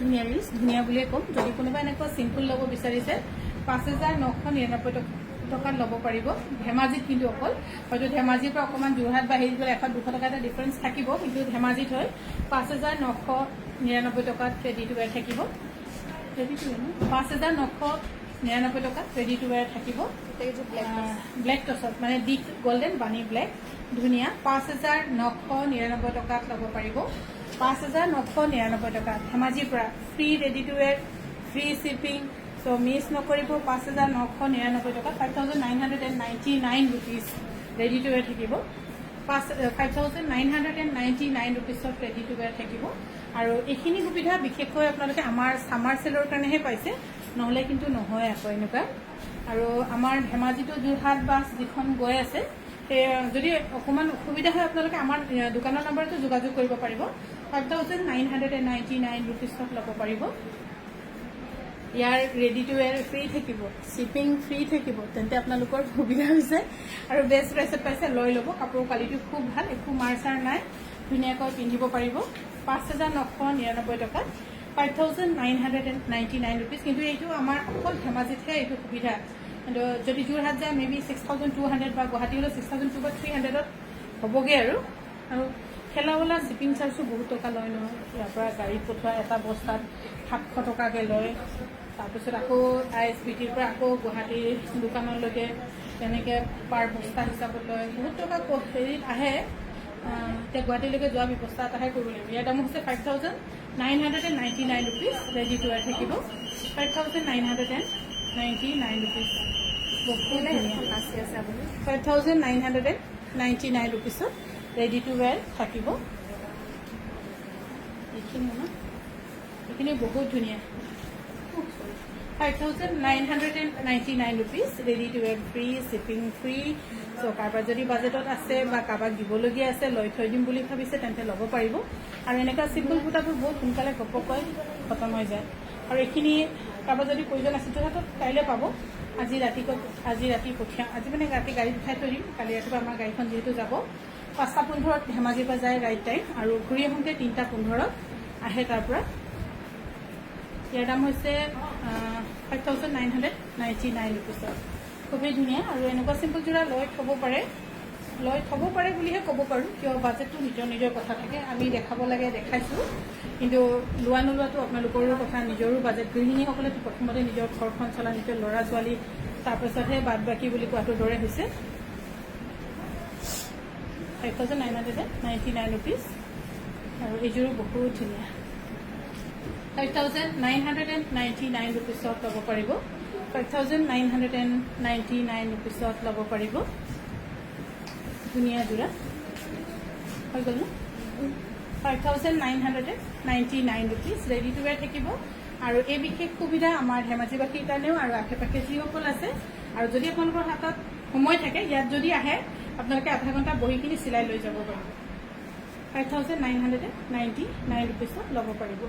ধুনীয়া ৰিলছ ধুনীয়া বুলিয়ে ক'ম যদি কোনোবা এনেকুৱা চিম্পল ল'ব বিচাৰিছে 5,999 টকাত ল'ব পাৰিব ধেমাজিত কিন্তু অকল হয়তো ধেমাজিৰ পৰা অকণমান যোৰহাট বা হেৰি গ'লে 100-200 টকা এটা ডিফাৰেঞ্চ থাকিব কিন্তু ধেমাজিত হয় 5,999 টকাত ৰেডি টু ৱেৰ থাকিব 5,999 টকাত ৰেডি টু ৱেৰ থাকিব ব্লেক টছত মানে ডিপ গল্ডেন বানি ব্লেক ধুনীয়া 5,999 টকাত ল'ব পাৰিব 5,999 টকা ধেমাজিৰ পৰা free ready to wear free shipping so' miss নকৰিব 5,999 টকা 5,999 ৰুপিজ ৰেডি টু ৱেৰ থাকিব 5,999 ৰুপিজত ৰেডি টু ৱেৰ থাকিব আৰু এইখিনি সুবিধা বিশেষকৈ আপোনালোকে আমাৰ ছামাৰ চেলৰ কাৰণেহে পাইছে নহ'লে কিন্তু নহয় আকৌ এনেকুৱা আৰু আমাৰ ধেমাজিটো যোৰহাট বাছ যিখন গৈ আছে যদি অকণমান অসুবিধা হয় আপোনালোকে আমাৰ দোকানৰ নম্বৰতো যোগাযোগ কৰিব পাৰিব 5,999 ৰুপিজত ল'ব পাৰিব ইয়াৰ ৰেডি টু ৱেৰ ফ্ৰী থাকিব শ্বিপিং ফ্ৰী থাকিব তেন্তে আপোনালোকৰ সুবিধা হৈছে আৰু বেষ্ট প্ৰাইচত পাইছে লৈ ল'ব কাপোৰৰ কোৱালিটি খুব ভাল একো মাৰ চাৰ নাই ধুনীয়াকৈ পিন্ধিব পাৰিব 5,999 টকাত 5,999 ৰুপিজ কিন্তু এইটো আমাৰ অকল ধেমাজিতহে এইটো সুবিধা কিন্তু যদি যোৰহাট যায় মেবি 6,200 বা গুৱাহাটী হ'লে 6,200 বা 300ত হ'বগৈ আৰু খেলাৱলা শ্বিপিং চাৰ্জো বহুত টকা লয় নহয় ইয়াৰ পৰা গাড়ীত পঠোৱা এটা বস্তাত 700 টকাকৈ লয় তাৰপিছত আকৌ ISBTৰ পৰা আকৌ গুৱাহাটীৰ দোকানলৈকে তেনেকৈ পাৰ বস্তা হিচাপত লয় বহুত টকা হেৰিত আহে এতিয়া গুৱাহাটীলৈকে যোৱা ব্যৱস্থা এটাহে কৰিব লাগিব ইয়াৰ দাম হৈছে 5,999 ৰুপিজ ৰেডি টু ৱেৰ থাকিব 5,999 ৰুপিজ বহুত ধুনীয়া 5,999 ৰুপিজত ৰেডি টু ৱেৰ থাকিব এইখিনি বহুত ধুনীয়া 5,999 rupees ready to wear free shipping free so' কাৰোবাৰ যদি বাজেটত আছে বা কাৰোবাক দিবলগীয়া আছে লৈ থৈ দিম বুলি ভাবিছে তেন্তে ল'ব পাৰিব আৰু এনেকুৱা চিম্পল কুৰ্তাবোৰ বহুত সোনকালে ঘপককৈ খতম হৈ যায় আৰু এইখিনি কাৰোবাৰ যদি প্ৰয়োজন আছে যোৰহাটত কাইলৈ পাব আজি ৰাতি পঠিয়াম আজি মানে ৰাতি গাড়ীত উঠাই থৈ দিম কালি ৰাতিপুৱা আমাৰ গাড়ীখন যিহেতু যাব 5:15 ধেমাজিৰ পৰা যায় ৰাইট টাইম আৰু ঘূৰি আহোঁতে 3:15 আহে তাৰ পৰা ইয়াৰ দাম হৈছে 5,999 ৰুপিজত খুবেই ধুনীয়া আৰু এনেকুৱা চিম্পল যোৰা লৈ থ'ব পাৰে বুলিহে ক'ব পাৰোঁ কিয় বাজেটটো নিজৰ কথা থাকে আমি দেখাব লাগে দেখাইছোঁ কিন্তু লোৱা নোলোৱাটো আপোনালোকৰো কথা নিজৰো বাজেট গৃহিণীসকলেতো প্ৰথমতে নিজৰ ঘৰখন চলা নিজৰ ল'ৰা ছোৱালী তাৰপিছতহে বাদ বাকী বুলি কোৱাটোৰ দৰে হৈছে 5,999 ৰুপিজ আৰু এইযোৰো বহুত ধুনীয়া 5,999 ৰুপিজত ল'ব পাৰিব 5,999 ৰুপিজত ল'ব পাৰিব ধুনীয়া যোৰা হৈ গ'ল ন 5,999 ৰুপিজ ৰেডি টু ৱেৰ থাকিব আৰু এই বিশেষ সুবিধা আমাৰ ধেমাজিবাসীৰ কাৰণেও আৰু আশে পাশে যিসকল আছে আৰু যদি আপোনালোকৰ হাতত সময় থাকে ইয়াত যদি আহে আপোনালোকে আধা ঘণ্টা বহিখিনি চিলাই লৈ যাব পাৰিব 5,999 ৰুপিজত ল'ব পাৰিব